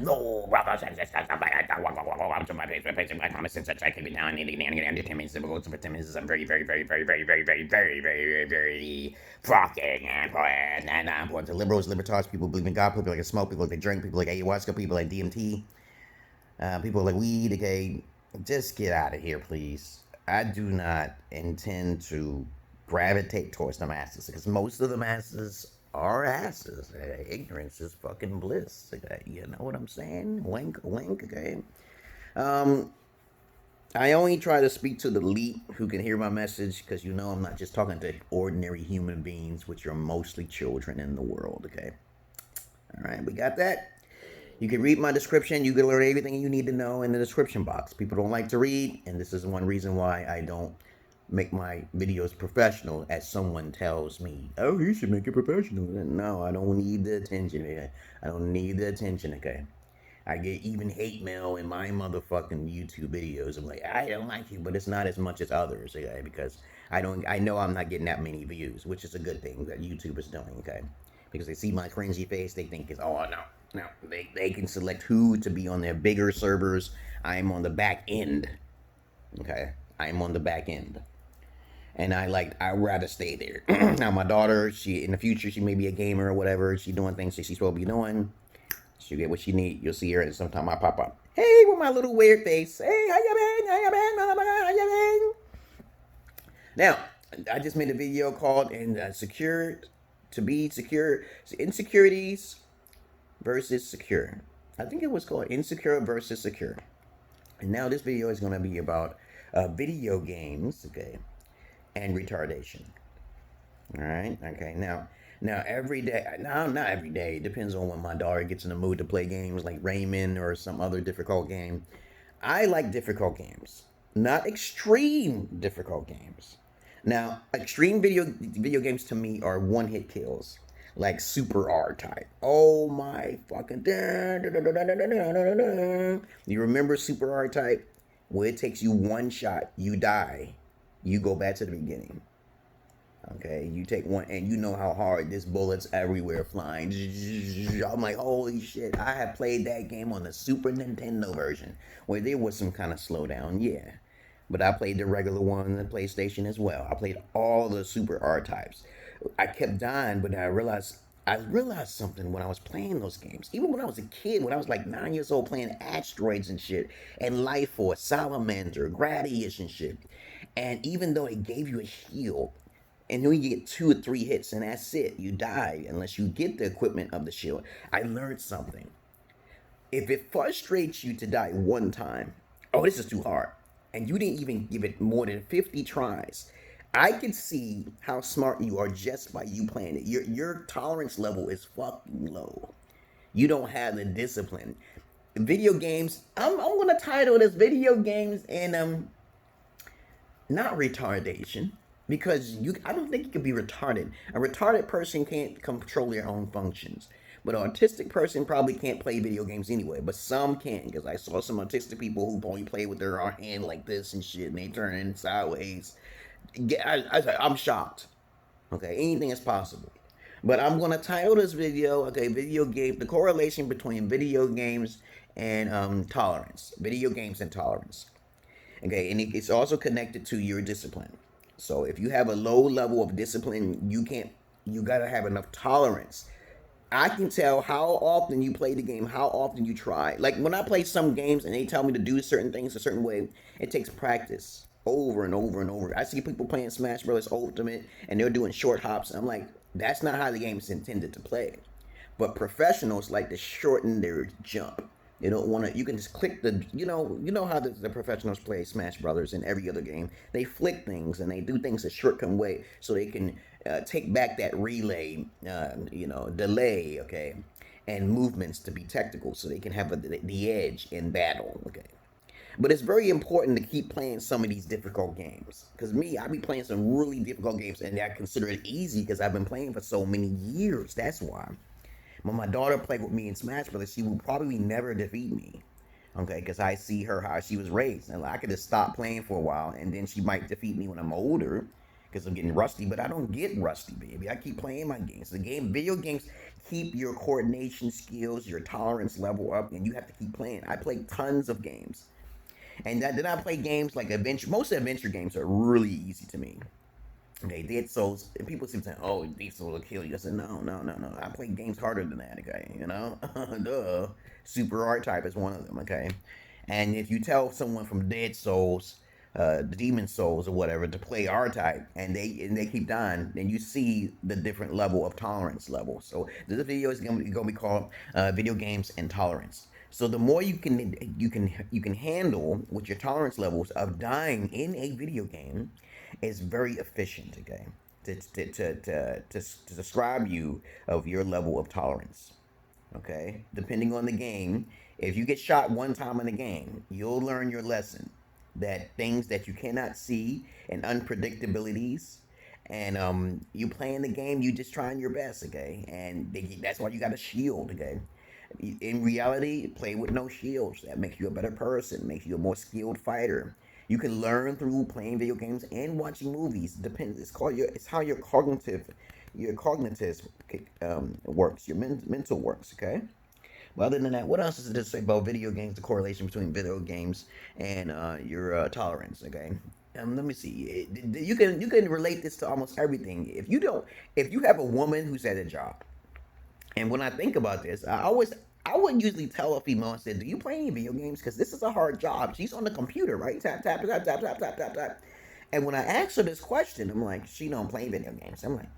No, brother, I'm to my patient, my common sense, I keep it down, and determines the goals of determines is very, very, very, very, very, very, very, very, very, very fucking important. And important to liberals, libertarians, people believe in God, people like to smoke, people like to drink, people like ayahuasca, people like DMT, people like weed. Okay, just get out of here, please. I do not intend to gravitate towards the masses because most of the masses are asses. Ignorance is fucking bliss. Okay, you know what I'm saying? Wink, wink. Okay. Um, I only try to speak to the elite who can hear my message because you know I'm not just talking to ordinary human beings, which are mostly children in the world. Okay. All right, we got that. You can read my description. You can learn everything you need to know in the description box. People don't like to read, and this is one reason why I don't make my videos professional, as someone tells me. Oh, you should make it professional. No, I don't need the attention. Okay? I don't need the attention, okay? I get even hate mail in my motherfucking YouTube videos. I'm like, I don't like you, but it's not as much as others, okay? Because I know I'm not getting that many views, which is a good thing that YouTube is doing, okay? Because they see my cringy face, they think it's, oh, no. They can select who to be on their bigger servers. I'm on the back end, okay? I'm on the back end. And I'd rather stay there. Now my daughter, she in the future she may be a gamer or whatever. She's doing things that she's supposed to be doing. She'll get what she need. You'll see her and sometime I pop up. Hey, with my little weird face. Hey, how you been? How you been? How you been? Now, I just made a video called secure to be secure. Insecurities versus secure. I think it was called Insecure versus Secure. And now this video is going to be about video games, okay, and retardation. All right, okay. Now every day, now not every day. It depends on when my daughter gets in the mood to play games like Rayman or some other difficult game. I like difficult games, not extreme difficult games. Now, extreme video games to me are one hit kills, like Super R type. Oh my fucking! You remember Super R type? Where it takes you one shot, you die, you go back to the beginning. Okay, you take one, and you know how hard this bullets everywhere flying. I'm like, holy shit! I have played that game on the Super Nintendo version, where there was some kind of slowdown, yeah. But I played the regular one on the PlayStation as well. I played all the Super R types. I kept dying, but I realized something when I was playing those games. Even when I was a kid, when I was like 9 years old, playing Asteroids and shit, and Life Force, Salamander, Gradius and shit. And even though it gave you a shield, and then you get 2 or 3 hits, and that's it. You die unless you get the equipment of the shield. I learned something. If it frustrates you to die one time, oh, this is too hard, and you didn't even give it more than 50 tries, I can see how smart you are just by you playing it. Your tolerance level is fucking low. You don't have the discipline. Video games, I'm gonna title this video games and not retardation, because I don't think you can be retarded. A retarded person can't control their own functions, but an autistic person probably can't play video games anyway. But some can, because I saw some autistic people who only play with their hand like this and shit, and they turn in sideways. I'm shocked. Okay, anything is possible. But I'm gonna title this video, okay, video game, the correlation between video games and tolerance. Video games and tolerance. Okay, and it's also connected to your discipline. So if you have a low level of discipline, you gotta have enough tolerance. I can tell how often you play the game, how often you try. Like when I play some games and they tell me to do certain things a certain way, it takes practice over and over and over. I see people playing Smash Bros. Ultimate and they're doing short hops. And I'm like, that's not how the game is intended to play. But professionals like to shorten their jump. They don't want to. You can just click the. You know how the professionals play Smash Brothers and every other game. They flick things and they do things a shortcut way so they can take back that relay. Delay. Okay, and movements to be technical so they can have the edge in battle. Okay. But it's very important to keep playing some of these difficult games. Because I be playing some really difficult games, and I consider it easy because I've been playing for so many years. That's why. When my daughter played with me in Smash Brothers, she will probably never defeat me. Okay, because I see her how she was raised. And I could just stop playing for a while, and then she might defeat me when I'm older because I'm getting rusty. But I don't get rusty, baby. I keep playing my games. Video games keep your coordination skills, your tolerance level up, and you have to keep playing. I play tons of games. And then I play games like adventure. Most adventure games are really easy to me. Okay, Dead Souls. And people seem to say, "Oh, Dead Souls will kill you." I said, "No, no, no, no. I play games harder than that." Okay, you know, duh. Super R type is one of them. Okay, and if you tell someone from Dead Souls, the Demon Souls or whatever, to play R type, and they keep dying, then you see the different level of tolerance level. So this video is going to be called "Video Games and Tolerance." So the more you can handle with your tolerance levels of dying in a video game is very efficient. Okay, to describe you of your level of tolerance. Okay, depending on the game, if you get shot one time in the game, you'll learn your lesson that things that you cannot see and unpredictabilities. And you playing the game, you just trying your best, okay? And that's why you got a shield, okay? In reality, play with no shields. That makes you a better person, makes you a more skilled fighter. You can learn through playing video games and watching movies. Depends. It's how your cognitive works, your mental works. Okay. Well, other than that, what else is it to say about video games? The correlation between video games and your tolerance. Okay. Let me see. You can relate this to almost everything. If you have a woman who's at a job, and when I think about this, I would usually tell a female and say, "Do you play any video games? Because this is a hard job. She's on the computer, right? Tap tap tap tap tap tap tap tap." And when I ask her this question, I'm like, "She don't play video games." I'm like,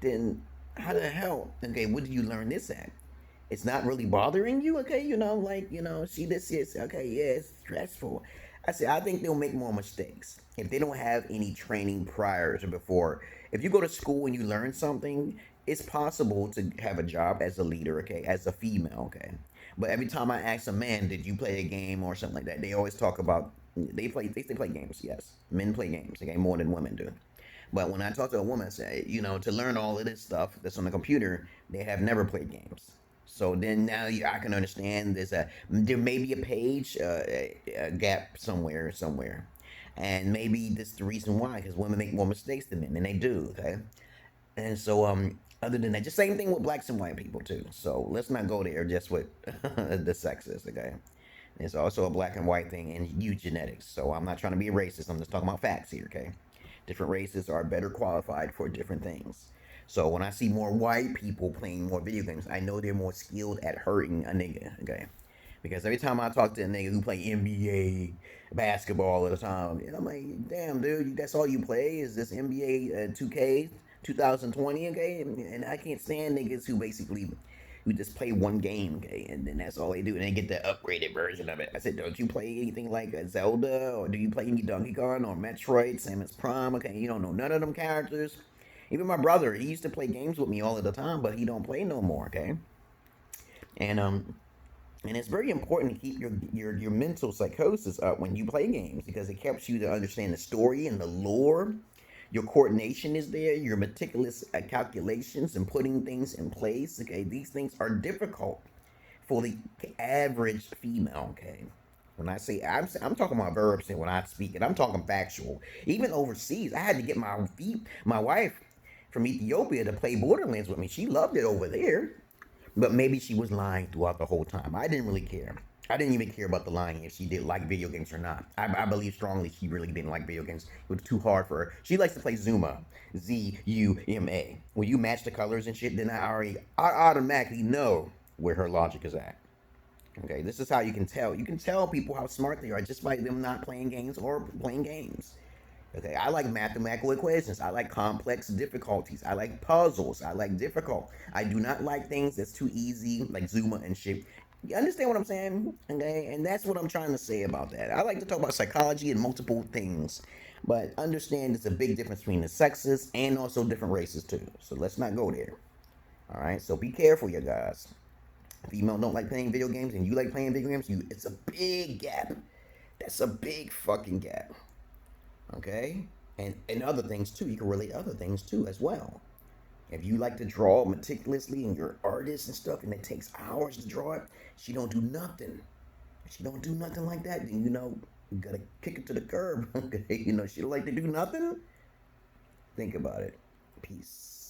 "Then how the hell? Okay, what did you learn this at? It's not really bothering you, okay? See this is okay. Yeah, it's stressful." I said, I think they'll make more mistakes if they don't have any training prior to before. If you go to school and you learn something, it's possible to have a job as a leader, okay, as a female, okay. But every time I ask a man, "Did you play a game or something like that?" They always talk about they play games. Yes, men play games, okay, more than women do. But when I talk to a woman, I say, to learn all of this stuff that's on the computer, they have never played games. So then now I can understand there may be a page a gap somewhere, and maybe this is the reason why, because women make more mistakes than men, and they do. Okay, and so other than that, just same thing with blacks and white people too. So let's not go there just with the sexist. Okay, it's also a black and white thing in eugenetics. So I'm not trying to be a racist. I'm just talking about facts here. Okay, different races are better qualified for different things. So when I see more white people playing more video games, I know they're more skilled at hurting a nigga. Okay, because every time I talk to a nigga who play NBA basketball all the time, and I'm like, "Damn, dude, that's all you play is this NBA 2K 2020, okay?" And I can't stand niggas who just play one game, okay, and then that's all they do, and they get the upgraded version of it. I said, "Don't you play anything like a Zelda, or do you play any Donkey Kong or Metroid, Samus Prime? Okay, you don't know none of them characters." Even my brother, he used to play games with me all of the time, but he don't play no more, okay? And it's very important to keep your mental psychosis up when you play games, because it helps you to understand the story and the lore. Your coordination is there, your meticulous calculations and putting things in place. Okay, these things are difficult for the average female. Okay, when I say I'm talking about verbs, and when I speak it, I'm talking factual. Even overseas, I had to get my wife from Ethiopia to play Borderlands with me. She loved it over there, but maybe she was lying throughout the whole time. I didn't really care. I didn't even care about the lying if she did like video games or not. I believe strongly she really didn't like video games. It was too hard for her. She likes to play Zuma, Zuma. When you match the colors and shit, then I automatically know where her logic is at. Okay, this is how you can tell. You can tell people how smart they are just by them not playing games or playing games. Okay, I like mathematical equations. I like complex difficulties. I like puzzles. I like difficult. I do not like things that's too easy, like Zuma and shit. You understand what I'm saying? Okay, and that's what I'm trying to say about that. I like to talk about psychology and multiple things, but understand there's a big difference between the sexes and also different races too. So let's not go there. All right, so be careful, you guys. Female don't like playing video games, and you like playing video games. It's a big gap. That's a big fucking gap. Okay, and other things too. You can relate other things too as well. If you like to draw meticulously and you're an artist and stuff, and it takes hours to draw it, she don't do nothing. If she don't do nothing like that, then you gotta kick it to the curb. Okay, she don't like to do nothing. Think about it. Peace.